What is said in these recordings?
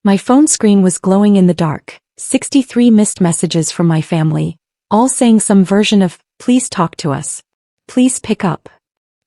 My phone screen was glowing in the dark, 63 missed messages from my family, all saying some version of, "Please talk to us. Please pick up."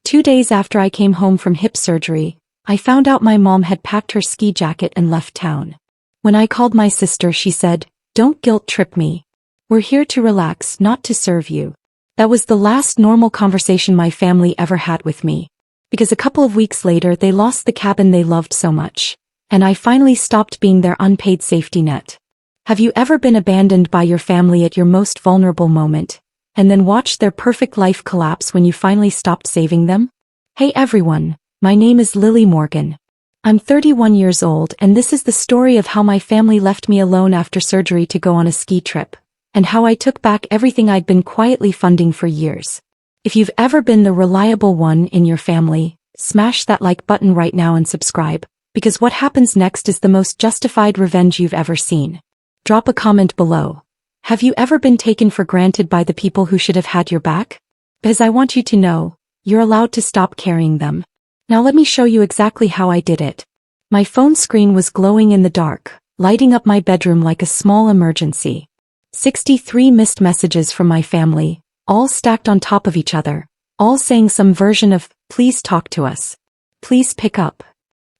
2 days after I came home from hip surgery, I found out my mom had packed her ski jacket and left town. When I called my sister, she said, "Don't guilt trip me. We're here to relax, not to serve you." That was the last normal conversation my family ever had with me. Because a couple of weeks later they lost the cabin they loved so much. And I finally stopped being their unpaid safety net. Have you ever been abandoned by your family at your most vulnerable moment, and then watched their perfect life collapse when you finally stopped saving them? Hey everyone, my name is Lily Morgan. I'm 31 years old, and this is the story of how my family left me alone after surgery to go on a ski trip, and how I took back everything I'd been quietly funding for years. If you've ever been the reliable one in your family, smash that like button right now and subscribe, because what happens next is the most justified revenge you've ever seen. Drop a comment below. Have you ever been taken for granted by the people who should have had your back? Because I want you to know, you're allowed to stop carrying them. Now let me show you exactly how I did it. My phone screen was glowing in the dark, lighting up my bedroom like a small emergency. 63 missed messages from my family, all stacked on top of each other, all saying some version of, "Please talk to us. Please pick up."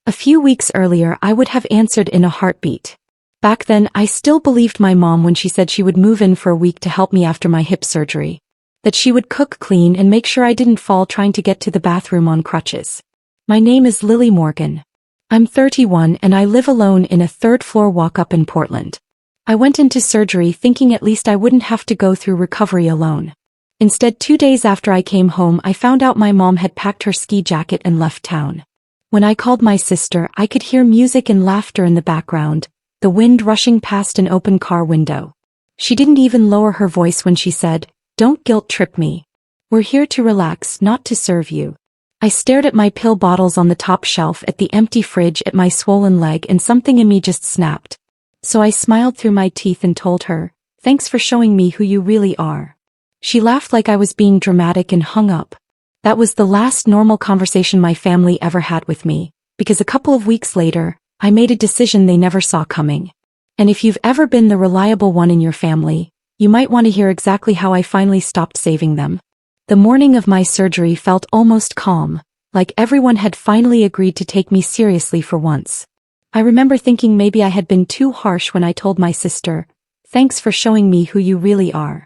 A few weeks earlier I would have answered in a heartbeat. Back then I still believed my mom when she said she would move in for a week to help me after my hip surgery. That she would cook, clean, and make sure I didn't fall trying to get to the bathroom on crutches. My name is Lily Morgan. I'm 31 and I live alone in a third-floor walk-up in Portland. I went into surgery thinking at least I wouldn't have to go through recovery alone. Instead, 2 days after I came home I found out my mom had packed her ski jacket and left town. When I called my sister, I could hear music and laughter in the background, the wind rushing past an open car window. She didn't even lower her voice when she said, "Don't guilt trip me. We're here to relax, not to serve you." I stared at my pill bottles on the top shelf, at the empty fridge, at my swollen leg, and something in me just snapped. So I smiled through my teeth and told her, "Thanks for showing me who you really are." She laughed like I was being dramatic and hung up. That was the last normal conversation my family ever had with me, because a couple of weeks later, I made a decision they never saw coming. And if you've ever been the reliable one in your family, you might want to hear exactly how I finally stopped saving them. The morning of my surgery felt almost calm, like everyone had finally agreed to take me seriously for once. I remember thinking maybe I had been too harsh when I told my sister, "Thanks for showing me who you really are."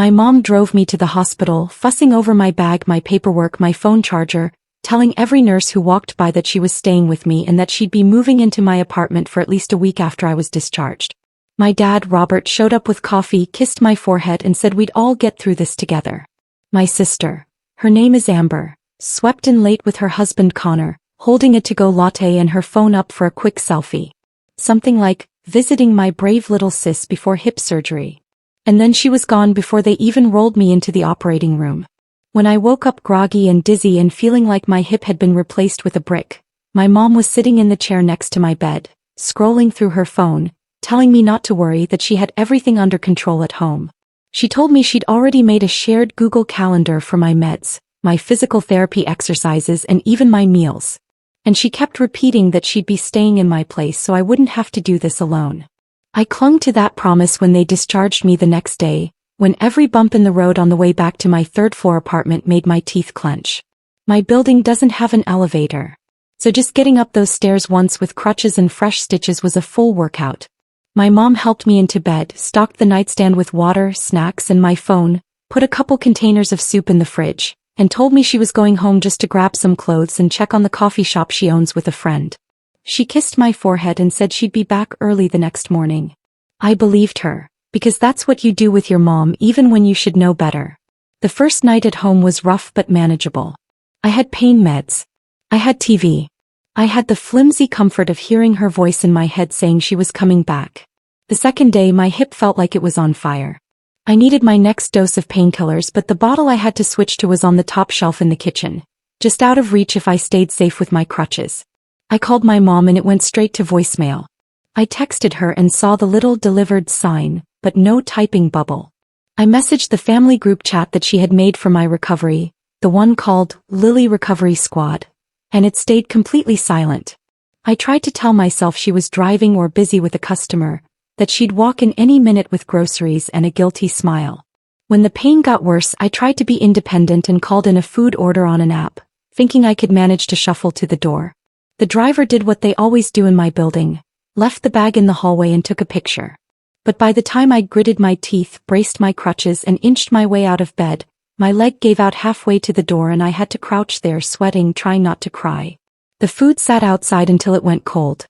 My mom drove me to the hospital, fussing over my bag, my paperwork, my phone charger, telling every nurse who walked by that she was staying with me and that she'd be moving into my apartment for at least a week after I was discharged. My dad, Robert, showed up with coffee, kissed my forehead, and said we'd all get through this together. My sister, her name is Amber, swept in late with her husband Connor, holding a to-go latte and her phone up for a quick selfie. Something like, visiting my brave little sis before hip surgery. And then she was gone before they even rolled me into the operating room. When I woke up groggy and dizzy and feeling like my hip had been replaced with a brick, my mom was sitting in the chair next to my bed, scrolling through her phone, telling me not to worry, that she had everything under control at home. She told me she'd already made a shared Google Calendar for my meds, my physical therapy exercises, and even my meals. And she kept repeating that she'd be staying in my place so I wouldn't have to do this alone. I clung to that promise when they discharged me the next day, when every bump in the road on the way back to my third-floor apartment made my teeth clench. My building doesn't have an elevator, so just getting up those stairs once with crutches and fresh stitches was a full workout. My mom helped me into bed, stocked the nightstand with water, snacks, and my phone, put a couple containers of soup in the fridge, and told me she was going home just to grab some clothes and check on the coffee shop she owns with a friend. She kissed my forehead and said she'd be back early the next morning. I believed her, because that's what you do with your mom even when you should know better. The first night at home was rough but manageable. I had pain meds. I had TV. I had the flimsy comfort of hearing her voice in my head saying she was coming back. The second day my hip felt like it was on fire. I needed my next dose of painkillers, but the bottle I had to switch to was on the top shelf in the kitchen, just out of reach if I stayed safe with my crutches. I called my mom and it went straight to voicemail. I texted her and saw the little delivered sign, but no typing bubble. I messaged the family group chat that she had made for my recovery, the one called Lily Recovery Squad, and it stayed completely silent. I tried to tell myself she was driving or busy with a customer, that she'd walk in any minute with groceries and a guilty smile. When the pain got worse, I tried to be independent and called in a food order on an app, thinking I could manage to shuffle to the door. The driver did what they always do in my building, left the bag in the hallway and took a picture. But by the time I'd gritted my teeth, braced my crutches and inched my way out of bed, my leg gave out halfway to the door and I had to crouch there sweating, trying not to cry. The food sat outside until it went cold.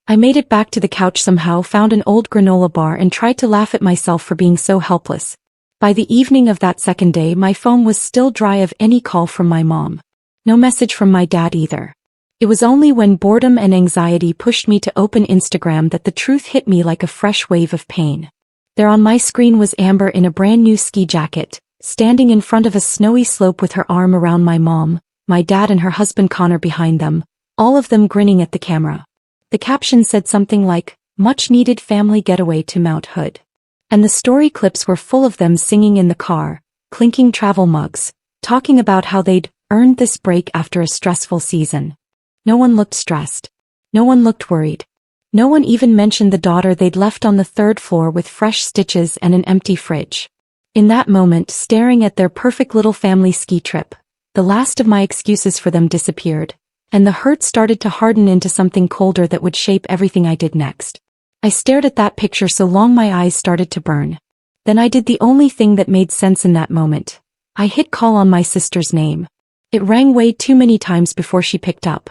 I made it back to the couch somehow, found an old granola bar and tried to laugh at myself for being so helpless. By the evening of that second day, my phone was still dry of any call from my mom. No message from my dad either. It was only when boredom and anxiety pushed me to open Instagram that the truth hit me like a fresh wave of pain. There on my screen was Amber in a brand new ski jacket, standing in front of a snowy slope with her arm around my mom, my dad and her husband Connor behind them, all of them grinning at the camera. The caption said something like, "Much needed family getaway to Mount Hood." And the story clips were full of them singing in the car, clinking travel mugs, talking about how they'd earned this break after a stressful season. No one looked stressed. No one looked worried. No one even mentioned the daughter they'd left on the third floor with fresh stitches and an empty fridge. In that moment, staring at their perfect little family ski trip, the last of my excuses for them disappeared, and the hurt started to harden into something colder that would shape everything I did next. I stared at that picture so long my eyes started to burn. Then I did the only thing that made sense in that moment. I hit call on my sister's name. It rang way too many times before she picked up.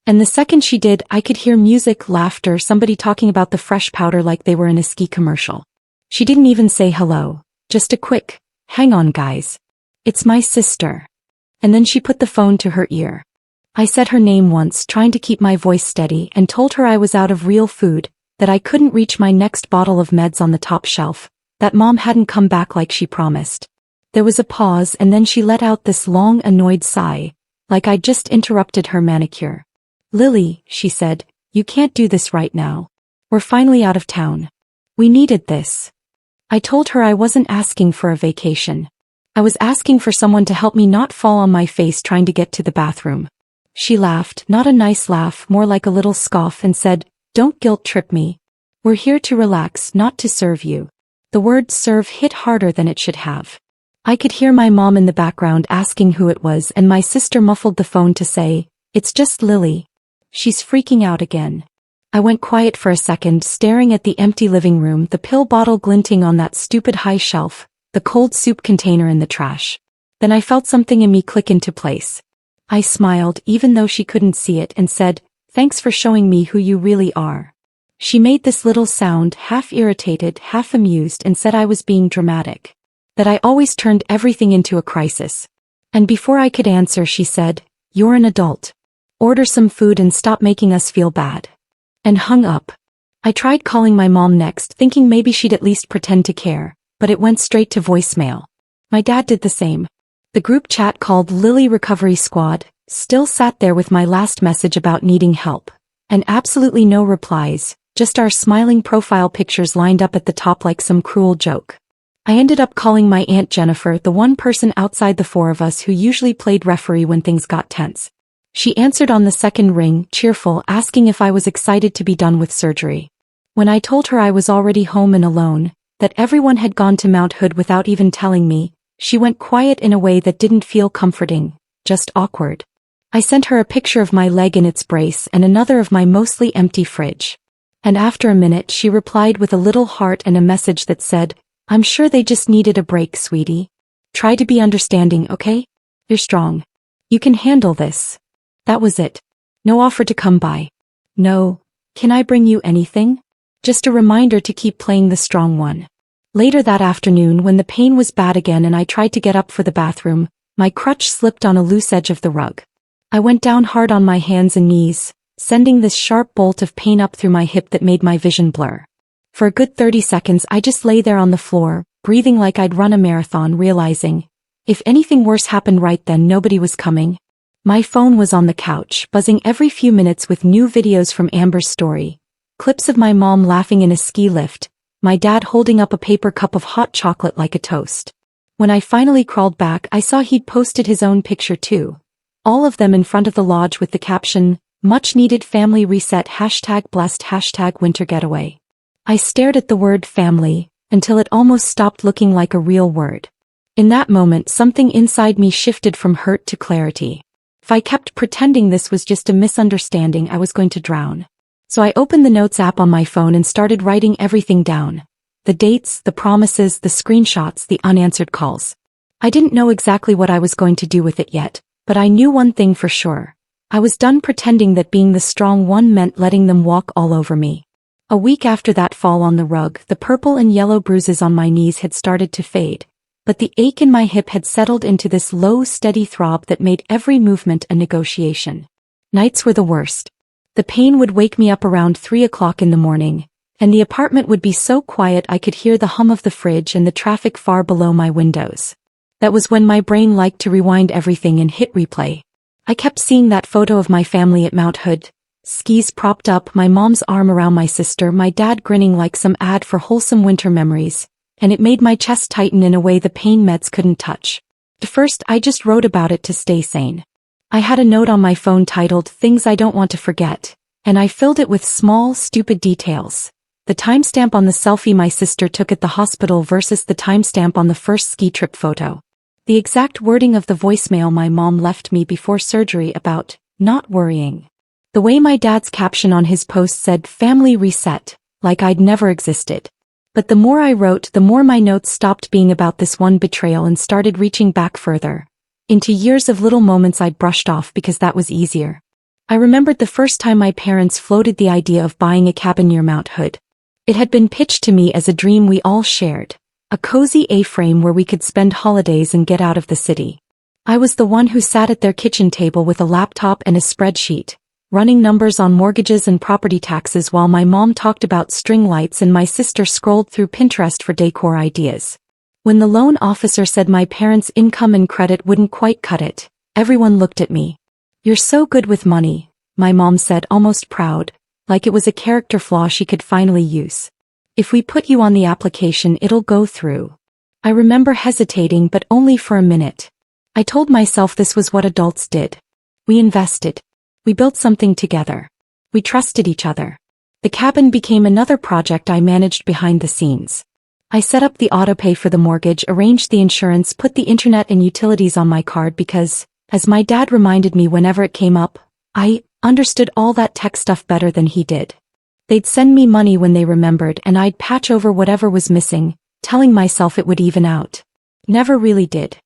And the second she did, I could hear music, laughter, somebody talking about the fresh powder like they were in a ski commercial. She didn't even say hello, just a quick, "Hang on guys. It's my sister." And then she put the phone to her ear. I said her name once, trying to keep my voice steady, and told her I was out of real food, that I couldn't reach my next bottle of meds on the top shelf, that Mom hadn't come back like she promised. There was a pause and then she let out this long, annoyed sigh, like I'd just interrupted her manicure. "Lily," she said, "you can't do this right now. We're finally out of town. We needed this." I told her I wasn't asking for a vacation. I was asking for someone to help me not fall on my face trying to get to the bathroom. She laughed, not a nice laugh, more like a little scoff, and said, "Don't guilt trip me. We're here to relax, not to serve you." The word serve hit harder than it should have. I could hear my mom in the background asking who it was, and my sister muffled the phone to say, "It's just Lily. She's freaking out again." I went quiet for a second, staring at the empty living room, the pill bottle glinting on that stupid high shelf, the cold soup container in the trash. Then I felt something in me click into place. I smiled, even though she couldn't see it, and said, "Thanks for showing me who you really are." She made this little sound, half irritated, half amused, and said I was being dramatic. That I always turned everything into a crisis. And before I could answer, she said, "You're an adult. Order some food and stop making us feel bad." And hung up. I tried calling my mom next, thinking maybe she'd at least pretend to care, but it went straight to voicemail. My dad did the same. The group chat called Lily Recovery Squad still sat there with my last message about needing help. And absolutely no replies, just our smiling profile pictures lined up at the top like some cruel joke. I ended up calling my Aunt Jennifer, the one person outside the four of us who usually played referee when things got tense. She answered on the second ring, cheerful, asking if I was excited to be done with surgery. When I told her I was already home and alone, that everyone had gone to Mount Hood without even telling me, she went quiet in a way that didn't feel comforting, just awkward. I sent her a picture of my leg in its brace and another of my mostly empty fridge. And after a minute she replied with a little heart and a message that said, "I'm sure they just needed a break, sweetie. Try to be understanding, okay? You're strong. You can handle this." That was it. No offer to come by. No, "Can I bring you anything?" Just a reminder to keep playing the strong one. Later that afternoon, when the pain was bad again and I tried to get up for the bathroom, my crutch slipped on a loose edge of the rug. I went down hard on my hands and knees, sending this sharp bolt of pain up through my hip that made my vision blur. For a good 30 seconds I just lay there on the floor, breathing like I'd run a marathon, realizing, if anything worse happened right then, nobody was coming. My phone was on the couch, buzzing every few minutes with new videos from Amber's story. Clips of my mom laughing in a ski lift, my dad holding up a paper cup of hot chocolate like a toast. When I finally crawled back, I saw he'd posted his own picture too. All of them in front of the lodge with the caption, Much needed family reset #blessed #winter getaway. I stared at the word family until it almost stopped looking like a real word. In that moment, something inside me shifted from hurt to clarity. If I kept pretending this was just a misunderstanding, I was going to drown. So I opened the Notes app on my phone and started writing everything down. The dates, the promises, the screenshots, the unanswered calls. I didn't know exactly what I was going to do with it yet, but I knew one thing for sure. I was done pretending that being the strong one meant letting them walk all over me. A week after that fall on the rug, the purple and yellow bruises on my knees had started to fade, but the ache in my hip had settled into this low, steady throb that made every movement a negotiation. Nights were the worst. The pain would wake me up around 3 o'clock in the morning, and the apartment would be so quiet I could hear the hum of the fridge and the traffic far below my windows. That was when my brain liked to rewind everything and hit replay. I kept seeing that photo of my family at Mount Hood, skis propped up, my mom's arm around my sister, my dad grinning like some ad for wholesome winter memories, and it made my chest tighten in a way the pain meds couldn't touch. At first, I just wrote about it to stay sane. I had a note on my phone titled "Things I Don't Want to Forget," and I filled it with small, stupid details. The timestamp on the selfie my sister took at the hospital versus the timestamp on the first ski trip photo. The exact wording of the voicemail my mom left me before surgery about not worrying. The way my dad's caption on his post said "family reset," like I'd never existed. But the more I wrote, the more my notes stopped being about this one betrayal and started reaching back further, into years of little moments I'd brushed off because that was easier. I remembered the first time my parents floated the idea of buying a cabin near Mount Hood. It had been pitched to me as a dream we all shared. A cozy A-frame where we could spend holidays and get out of the city. I was the one who sat at their kitchen table with a laptop and a spreadsheet, running numbers on mortgages and property taxes while my mom talked about string lights and my sister scrolled through Pinterest for decor ideas. When the loan officer said my parents' income and credit wouldn't quite cut it, everyone looked at me. "You're so good with money," my mom said, almost proud, like it was a character flaw she could finally use. "If we put you on the application, it'll go through." I remember hesitating, but only for a minute. I told myself this was what adults did. We invested. We built something together. We trusted each other. The cabin became another project I managed behind the scenes. I set up the autopay for the mortgage, arranged the insurance, put the internet and utilities on my card because, as my dad reminded me whenever it came up, I understood all that tech stuff better than he did. They'd send me money when they remembered and I'd patch over whatever was missing, telling myself it would even out. Never really did.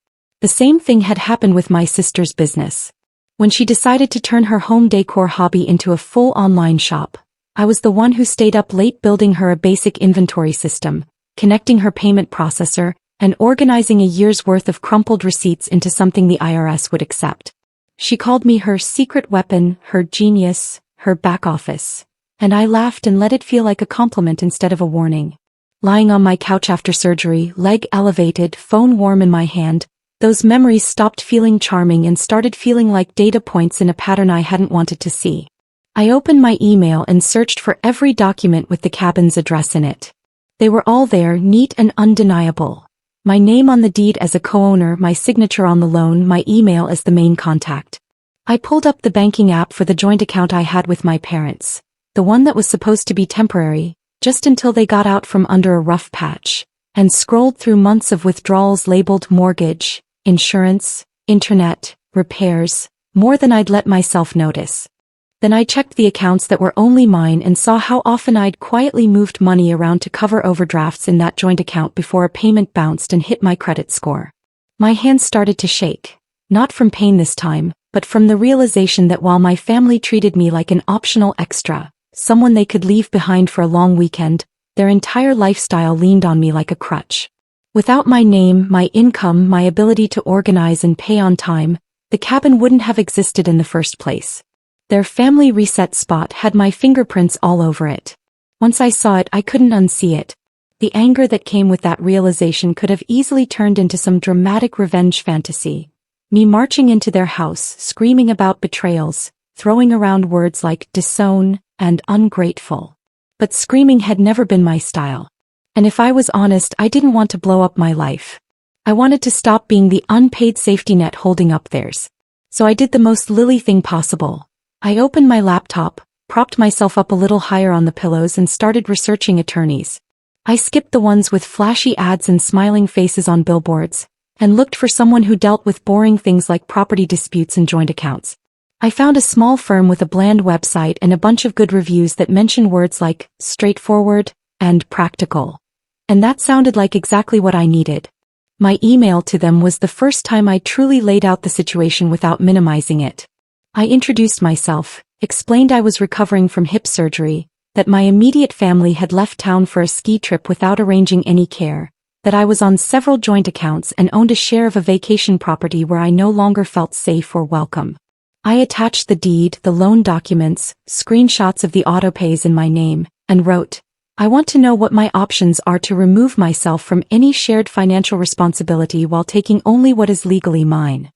The same thing had happened with my sister's business. When she decided to turn her home decor hobby into a full online shop, I was the one who stayed up late building her a basic inventory system, connecting her payment processor, and organizing a year's worth of crumpled receipts into something the IRS would accept. She called me her secret weapon, her genius, her back office. And I laughed and let it feel like a compliment instead of a warning. Lying on my couch after surgery, leg elevated, phone warm in my hand, those memories stopped feeling charming and started feeling like data points in a pattern I hadn't wanted to see. I opened my email and searched for every document with the cabin's address in it. They were all there, neat and undeniable. My name on the deed as a co-owner, my signature on the loan, my email as the main contact. I pulled up the banking app for the joint account I had with my parents. The one that was supposed to be temporary, just until they got out from under a rough patch, and scrolled through months of withdrawals labeled mortgage, insurance, internet, repairs, more than I'd let myself notice. Then I checked the accounts that were only mine and saw how often I'd quietly moved money around to cover overdrafts in that joint account before a payment bounced and hit my credit score. My hands started to shake, not from pain this time, but from the realization that while my family treated me like an optional extra, someone they could leave behind for a long weekend, their entire lifestyle leaned on me like a crutch. Without my name, my income, my ability to organize and pay on time, the cabin wouldn't have existed in the first place. Their family reset spot had my fingerprints all over it. Once I saw it, I couldn't unsee it. The anger that came with that realization could have easily turned into some dramatic revenge fantasy. Me marching into their house, screaming about betrayals, throwing around words like disown and ungrateful. But screaming had never been my style. And if I was honest, I didn't want to blow up my life. I wanted to stop being the unpaid safety net holding up theirs. So I did the most Lily thing possible. I opened my laptop, propped myself up a little higher on the pillows and started researching attorneys. I skipped the ones with flashy ads and smiling faces on billboards, and looked for someone who dealt with boring things like property disputes and joint accounts. I found a small firm with a bland website and a bunch of good reviews that mentioned words like straightforward and practical. And that sounded like exactly what I needed. My email to them was the first time I truly laid out the situation without minimizing it. I introduced myself, explained I was recovering from hip surgery, that my immediate family had left town for a ski trip without arranging any care, that I was on several joint accounts and owned a share of a vacation property where I no longer felt safe or welcome. I attached the deed, the loan documents, screenshots of the autopays in my name, and wrote, I want to know what my options are to remove myself from any shared financial responsibility while taking only what is legally mine.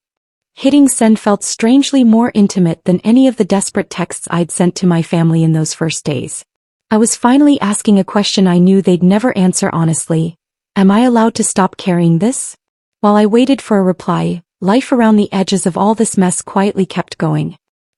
Hitting send felt strangely more intimate than any of the desperate texts I'd sent to my family in those first days. I was finally asking a question I knew they'd never answer honestly. Am I allowed to stop carrying this? While I waited for a reply, life around the edges of all this mess quietly kept going.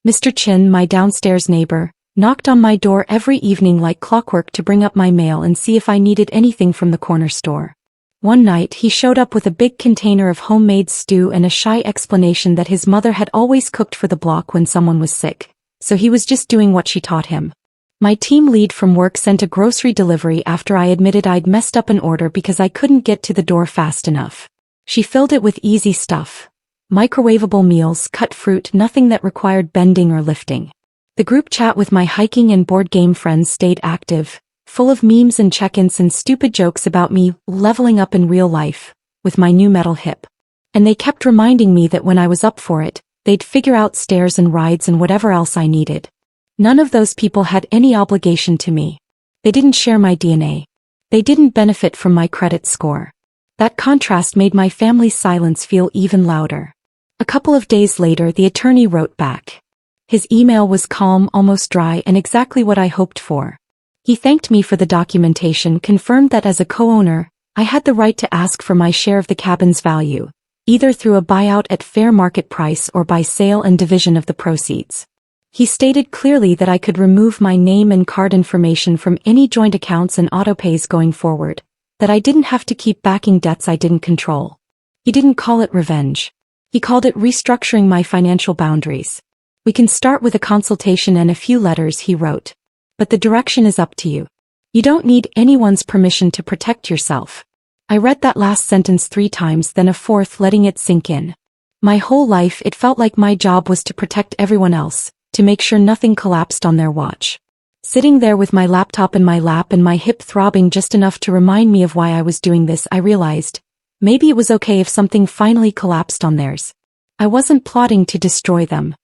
Mr. Chin, my downstairs neighbor, knocked on my door every evening like clockwork to bring up my mail and see if I needed anything from the corner store. One night he showed up with a big container of homemade stew and a shy explanation that his mother had always cooked for the block when someone was sick, so he was just doing what she taught him. My team lead from work sent a grocery delivery after I admitted I'd messed up an order because I couldn't get to the door fast enough. She filled it with easy stuff. Microwavable meals, cut fruit, nothing that required bending or lifting. The group chat with my hiking and board game friends stayed active, full of memes and check-ins and stupid jokes about me leveling up in real life, with my new metal hip. And they kept reminding me that when I was up for it, they'd figure out stairs and rides and whatever else I needed. None of those people had any obligation to me. They didn't share my DNA. They didn't benefit from my credit score. That contrast made my family's silence feel even louder. A couple of days later, the attorney wrote back. His email was calm, almost dry, and exactly what I hoped for. He thanked me for the documentation, confirmed that as a co-owner, I had the right to ask for my share of the cabin's value, either through a buyout at fair market price or by sale and division of the proceeds. He stated clearly that I could remove my name and card information from any joint accounts and autopays going forward, that I didn't have to keep backing debts I didn't control. He didn't call it revenge. He called it restructuring my financial boundaries. We can start with a consultation and a few letters, he wrote. But the direction is up to you. You don't need anyone's permission to protect yourself. I read that last sentence 3 times, then a fourth, letting it sink in. My whole life it felt like my job was to protect everyone else, to make sure nothing collapsed on their watch. Sitting there with my laptop in my lap and my hip throbbing just enough to remind me of why I was doing this, I realized, maybe it was okay if something finally collapsed on theirs. I wasn't plotting to destroy them.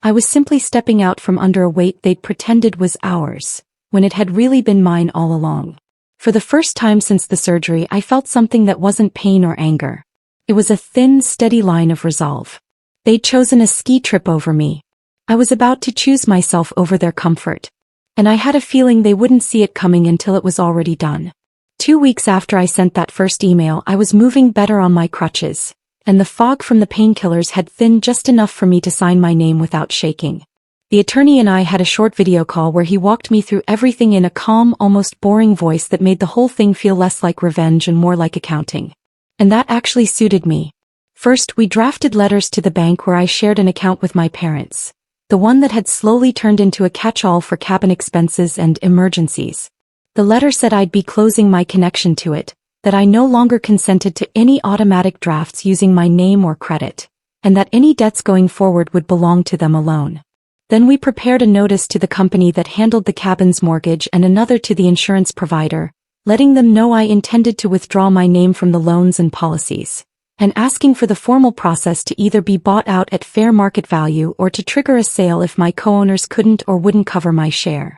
I was simply stepping out from under a weight they'd pretended was ours, when it had really been mine all along. For the first time since the surgery, I felt something that wasn't pain or anger. It was a thin, steady line of resolve. They'd chosen a ski trip over me. I was about to choose myself over their comfort. And I had a feeling they wouldn't see it coming until it was already done. 2 weeks after I sent that first email, I was moving better on my crutches, and the fog from the painkillers had thinned just enough for me to sign my name without shaking. The attorney and I had a short video call where he walked me through everything in a calm, almost boring voice that made the whole thing feel less like revenge and more like accounting. And that actually suited me. First, we drafted letters to the bank where I shared an account with my parents, the one that had slowly turned into a catch-all for cabin expenses and emergencies. The letter said I'd be closing my connection to it, that I no longer consented to any automatic drafts using my name or credit, and that any debts going forward would belong to them alone. Then we prepared a notice to the company that handled the cabin's mortgage and another to the insurance provider, letting them know I intended to withdraw my name from the loans and policies, and asking for the formal process to either be bought out at fair market value or to trigger a sale if my co-owners couldn't or wouldn't cover my share.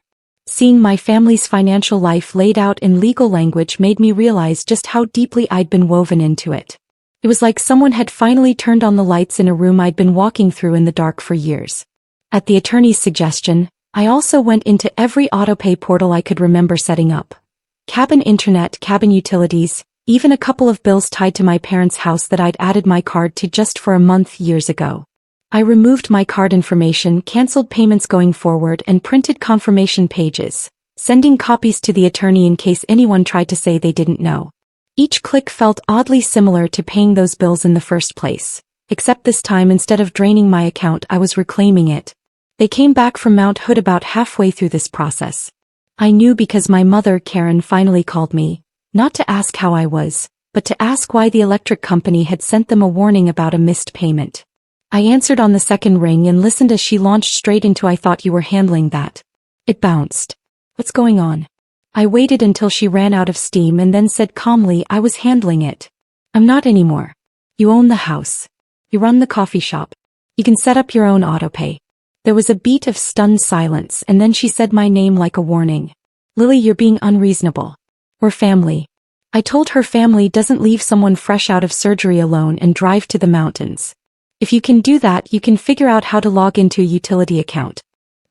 Seeing my family's financial life laid out in legal language made me realize just how deeply I'd been woven into it. It was like someone had finally turned on the lights in a room I'd been walking through in the dark for years. At the attorney's suggestion, I also went into every autopay portal I could remember setting up. Cabin internet, cabin utilities, even a couple of bills tied to my parents' house that I'd added my card to just for a month years ago. I removed my card information, canceled payments going forward, and printed confirmation pages, sending copies to the attorney in case anyone tried to say they didn't know. Each click felt oddly similar to paying those bills in the first place, except this time instead of draining my account I was reclaiming it. They came back from Mount Hood about halfway through this process. I knew because my mother, Karen, finally called me, not to ask how I was, but to ask why the electric company had sent them a warning about a missed payment. I answered on the second ring and listened as she launched straight into "I thought you were handling that." It bounced. "What's going on?" I waited until she ran out of steam and then said calmly, "I was handling it." "I'm not anymore. You own the house. You run the coffee shop. You can set up your own autopay." There was a beat of stunned silence and then she said my name like a warning. "Lily, you're being unreasonable. We're family." I told her family doesn't leave someone fresh out of surgery alone and drive to the mountains. If you can do that, you can figure out how to log into a utility account.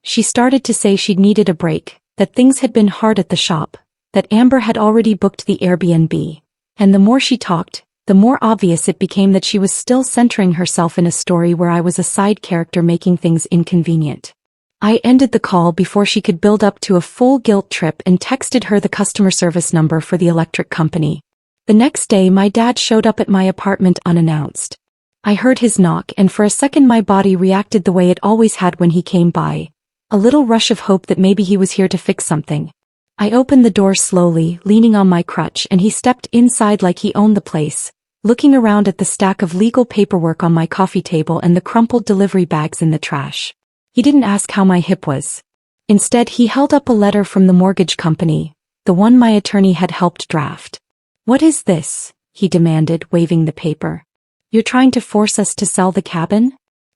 She started to say she'd needed a break, that things had been hard at the shop, that Amber had already booked the Airbnb. And the more she talked, the more obvious it became that she was still centering herself in a story where I was a side character making things inconvenient. I ended the call before she could build up to a full guilt trip and texted her the customer service number for the electric company. The next day my dad showed up at my apartment unannounced. I heard his knock and for a second my body reacted the way it always had when he came by. A little rush of hope that maybe he was here to fix something. I opened the door slowly, leaning on my crutch, and he stepped inside like he owned the place, looking around at the stack of legal paperwork on my coffee table and the crumpled delivery bags in the trash. He didn't ask how my hip was. Instead, he held up a letter from the mortgage company, the one my attorney had helped draft. "What is this?" he demanded, waving the paper. "You're trying to force us to sell the cabin?"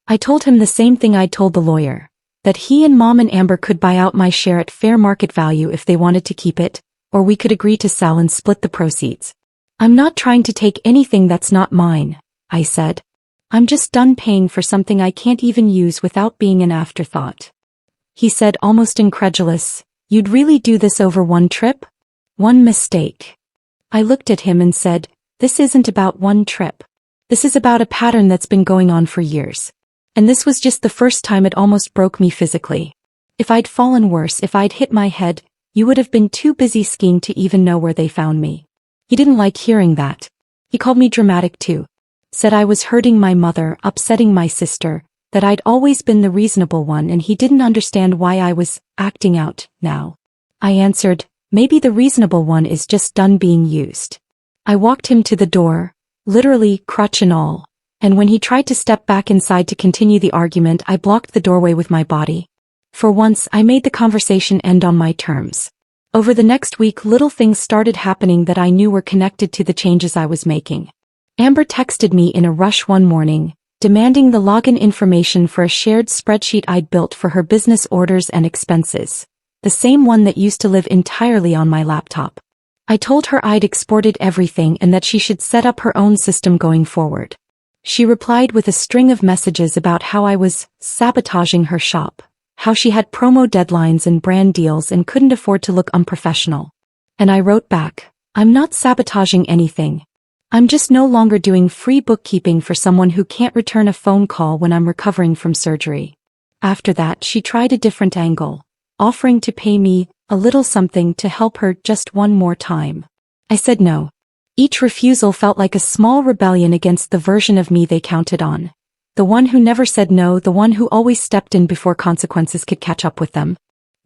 I told him the same thing I'd told the lawyer, that he and Mom and Amber could buy out my share at fair market value if they wanted to keep it, or we could agree to sell and split the proceeds. "I'm not trying to take anything that's not mine," I said. "I'm just done paying for something I can't even use without being an afterthought." He said, almost incredulous, "You'd really do this over one trip? One mistake?" I looked at him and said, "This isn't about one trip. This is about a pattern that's been going on for years. And this was just the first time it almost broke me physically. If I'd fallen worse, if I'd hit my head, you would have been too busy skiing to even know where they found me." He didn't like hearing that. He called me dramatic too. Said I was hurting my mother, upsetting my sister, that I'd always been the reasonable one and he didn't understand why I was acting out now. I answered, "Maybe the reasonable one is just done being used." I walked him to the door, literally crutch and all, and when he tried to step back inside to continue the argument I blocked the doorway with my body. For once I made the conversation end on my terms. Over the next week little things started happening that I knew were connected to the changes I was making. Amber texted me in a rush one morning, demanding the login information for a shared spreadsheet I'd built for her business orders and expenses, the same one that used to live entirely on my laptop. I told her I'd exported everything and that she should set up her own system going forward. She replied with a string of messages about how I was sabotaging her shop, how she had promo deadlines and brand deals and couldn't afford to look unprofessional. And I wrote back, "I'm not sabotaging anything. I'm just no longer doing free bookkeeping for someone who can't return a phone call when I'm recovering from surgery." After that, she tried a different angle, offering to pay me a little something to help her just one more time. I said no. Each refusal felt like a small rebellion against the version of me they counted on. The one who never said no, the one who always stepped in before consequences could catch up with them.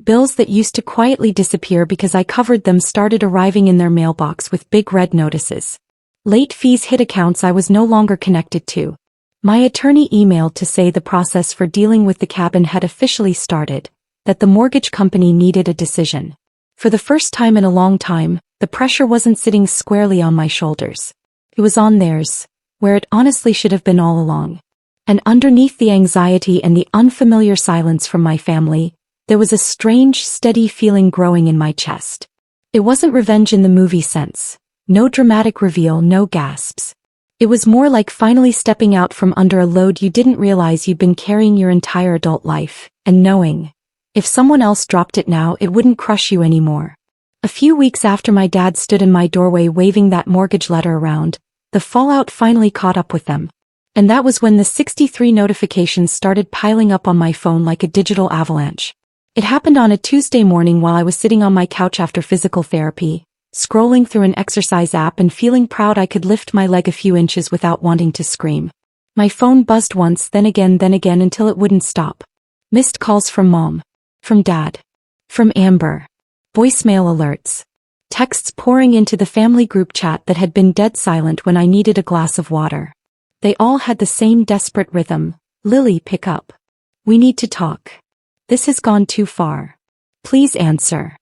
Bills that used to quietly disappear because I covered them started arriving in their mailbox with big red notices. Late fees hit accounts I was no longer connected to. My attorney emailed to say the process for dealing with the cabin had officially started, that the mortgage company needed a decision. For the first time in a long time, the pressure wasn't sitting squarely on my shoulders. It was on theirs, where it honestly should have been all along. And underneath the anxiety and the unfamiliar silence from my family, there was a strange, steady feeling growing in my chest. It wasn't revenge in the movie sense. No dramatic reveal, no gasps. It was more like finally stepping out from under a load you didn't realize you'd been carrying your entire adult life, and knowing, if someone else dropped it now, it wouldn't crush you anymore. A few weeks after my dad stood in my doorway waving that mortgage letter around, the fallout finally caught up with them. And that was when the 63 notifications started piling up on my phone like a digital avalanche. It happened on a Tuesday morning while I was sitting on my couch after physical therapy, scrolling through an exercise app and feeling proud I could lift my leg a few inches without wanting to scream. My phone buzzed once, then again until it wouldn't stop. Missed calls from Mom. From Dad. From Amber. Voicemail alerts. Texts pouring into the family group chat that had been dead silent when I needed a glass of water. They all had the same desperate rhythm. Lily, pick up. We need to talk. This has gone too far. Please answer.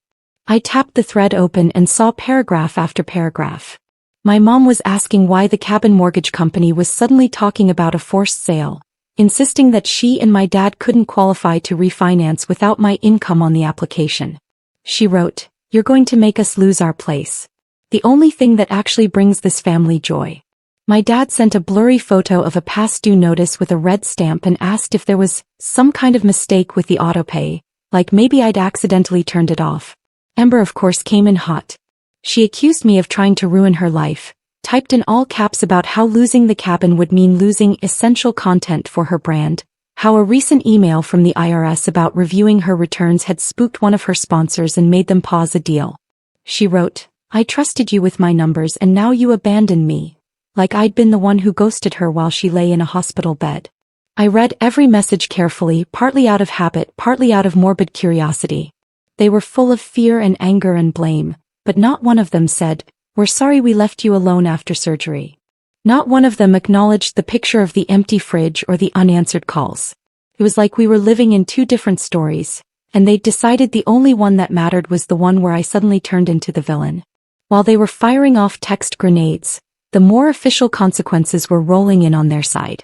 I tapped the thread open and saw paragraph after paragraph. My mom was asking why the cabin mortgage company was suddenly talking about a forced sale, insisting that she and my dad couldn't qualify to refinance without my income on the application. She wrote, "You're going to make us lose our place. The only thing that actually brings this family joy." My dad sent a blurry photo of a past due notice with a red stamp and asked if there was some kind of mistake with the autopay, like maybe I'd accidentally turned it off. Amber of course came in hot. She accused me of trying to ruin her life, typed in all caps about how losing the cabin would mean losing essential content for her brand, how a recent email from the IRS about reviewing her returns had spooked one of her sponsors and made them pause a deal. She wrote, "I trusted you with my numbers and now you abandon me." Like I'd been the one who ghosted her while she lay in a hospital bed. I read every message carefully, partly out of habit, partly out of morbid curiosity. They were full of fear and anger and blame, but not one of them said, "We're sorry we left you alone after surgery." Not one of them acknowledged the picture of the empty fridge or the unanswered calls. It was like we were living in two different stories, and they'd decided the only one that mattered was the one where I suddenly turned into the villain. While they were firing off text grenades, the more official consequences were rolling in on their side.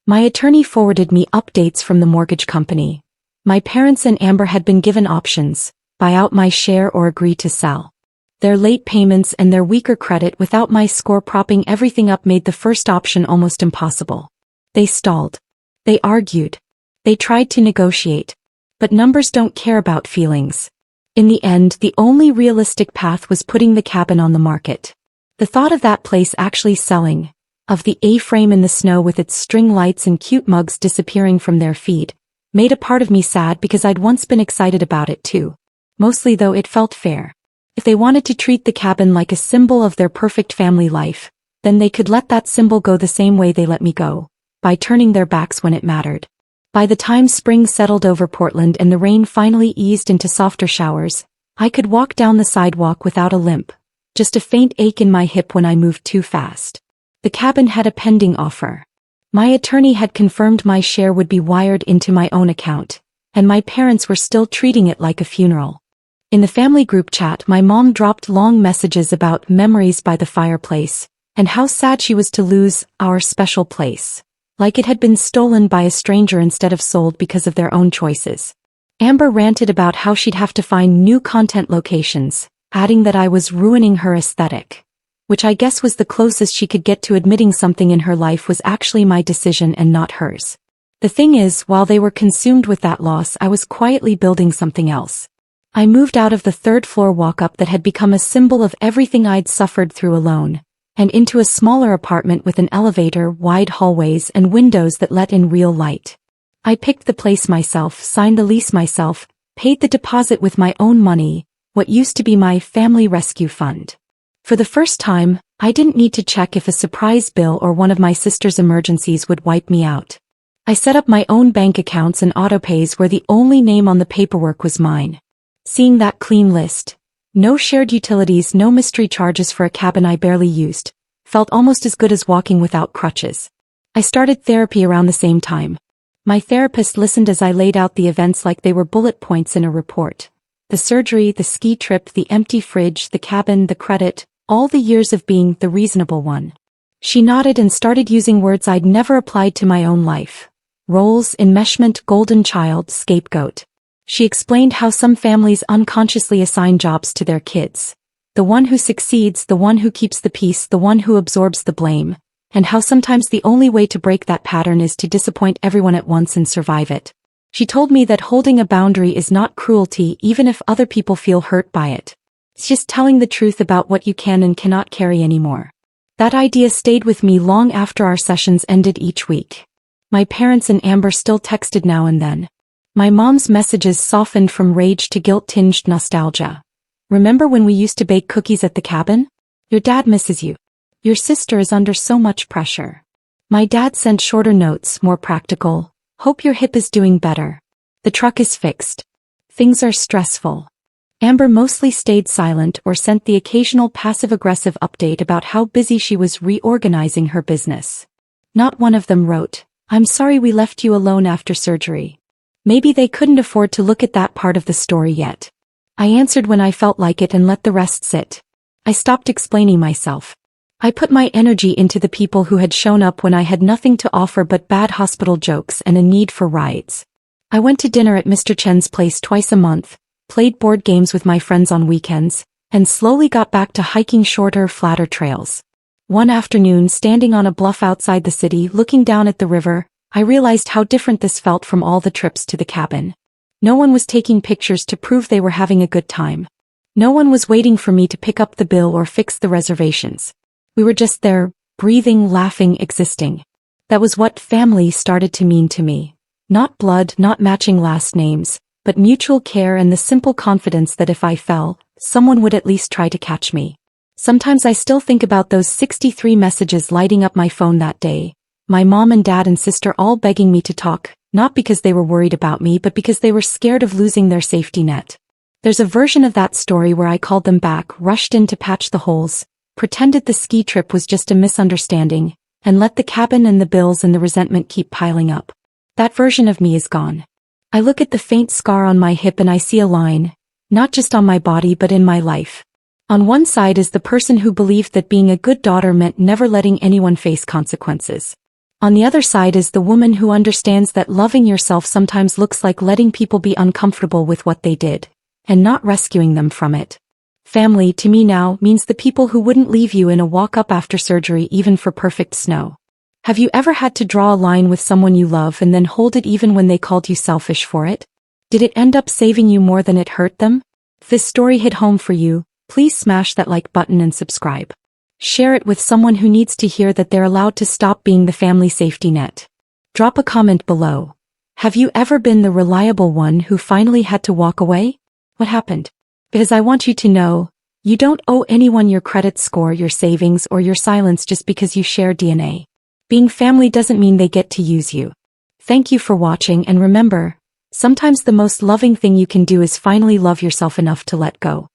My attorney forwarded me updates from the mortgage company. My parents and Amber had been given options: buy out my share or agree to sell. Their late payments and their weaker credit without my score propping everything up made the first option almost impossible. They stalled. They argued. They tried to negotiate. But numbers don't care about feelings. In the end, the only realistic path was putting the cabin on the market. The thought of that place actually selling, of the A-frame in the snow with its string lights and cute mugs disappearing from their feed, made a part of me sad because I'd once been excited about it too. Mostly though it felt fair. If they wanted to treat the cabin like a symbol of their perfect family life, then they could let that symbol go the same way they let me go, by turning their backs when it mattered. By the time spring settled over Portland and the rain finally eased into softer showers, I could walk down the sidewalk without a limp. Just a faint ache in my hip when I moved too fast. The cabin had a pending offer. My attorney had confirmed my share would be wired into my own account, and my parents were still treating it like a funeral. In the family group chat, my mom dropped long messages about memories by the fireplace, and how sad she was to lose our special place. Like it had been stolen by a stranger instead of sold because of their own choices. Amber ranted about how she'd have to find new content locations, adding that I was ruining her aesthetic. Which I guess was the closest she could get to admitting something in her life was actually my decision and not hers. The thing is, while they were consumed with that loss, I was quietly building something else. I moved out of the third-floor walk-up that had become a symbol of everything I'd suffered through alone, and into a smaller apartment with an elevator, wide hallways, and windows that let in real light. I picked the place myself, signed the lease myself, paid the deposit with my own money, what used to be my family rescue fund. For the first time, I didn't need to check if a surprise bill or one of my sister's emergencies would wipe me out. I set up my own bank accounts and autopays where the only name on the paperwork was mine. Seeing that clean list, no shared utilities, no mystery charges for a cabin I barely used, felt almost as good as walking without crutches. I started therapy around the same time. My therapist listened as I laid out the events like they were bullet points in a report. The surgery, the ski trip, the empty fridge, the cabin, the credit, all the years of being the reasonable one. She nodded and started using words I'd never applied to my own life. Roles, enmeshment, golden child, scapegoat. She explained how some families unconsciously assign jobs to their kids. The one who succeeds, the one who keeps the peace, the one who absorbs the blame, and how sometimes the only way to break that pattern is to disappoint everyone at once and survive it. She told me that holding a boundary is not cruelty even if other people feel hurt by it. It's just telling the truth about what you can and cannot carry anymore. That idea stayed with me long after our sessions ended each week. My parents and Amber still texted now and then. My mom's messages softened from rage to guilt-tinged nostalgia. Remember when we used to bake cookies at the cabin? Your dad misses you. Your sister is under so much pressure. My dad sent shorter notes, more practical. Hope your hip is doing better. The truck is fixed. Things are stressful. Amber mostly stayed silent or sent the occasional passive-aggressive update about how busy she was reorganizing her business. Not one of them wrote, "I'm sorry we left you alone after surgery." Maybe they couldn't afford to look at that part of the story yet. I answered when I felt like it and let the rest sit. I stopped explaining myself. I put my energy into the people who had shown up when I had nothing to offer but bad hospital jokes and a need for rides. I went to dinner at Mr. Chen's place twice a month, played board games with my friends on weekends, and slowly got back to hiking shorter, flatter trails. One afternoon, standing on a bluff outside the city looking down at the river, I realized how different this felt from all the trips to the cabin. No one was taking pictures to prove they were having a good time. No one was waiting for me to pick up the bill or fix the reservations. We were just there, breathing, laughing, existing. That was what family started to mean to me. Not blood, not matching last names, but mutual care and the simple confidence that if I fell, someone would at least try to catch me. Sometimes I still think about those 63 messages lighting up my phone that day. My mom and dad and sister all begging me to talk, not because they were worried about me but because they were scared of losing their safety net. There's a version of that story where I called them back, rushed in to patch the holes, pretended the ski trip was just a misunderstanding, and let the cabin and the bills and the resentment keep piling up. That version of me is gone. I look at the faint scar on my hip and I see a line, not just on my body but in my life. On one side is the person who believed that being a good daughter meant never letting anyone face consequences. On the other side is the woman who understands that loving yourself sometimes looks like letting people be uncomfortable with what they did, and not rescuing them from it. Family to me now means the people who wouldn't leave you in a walk-up after surgery even for perfect snow. Have you ever had to draw a line with someone you love and then hold it even when they called you selfish for it? Did it end up saving you more than it hurt them? If this story hit home for you, please smash that like button and subscribe. Share it with someone who needs to hear that they're allowed to stop being the family safety net. Drop a comment below. Have you ever been the reliable one who finally had to walk away? What happened? Because I want you to know, you don't owe anyone your credit score, your savings, or your silence just because you share DNA. Being family doesn't mean they get to use you. Thank you for watching, and remember, sometimes the most loving thing you can do is finally love yourself enough to let go.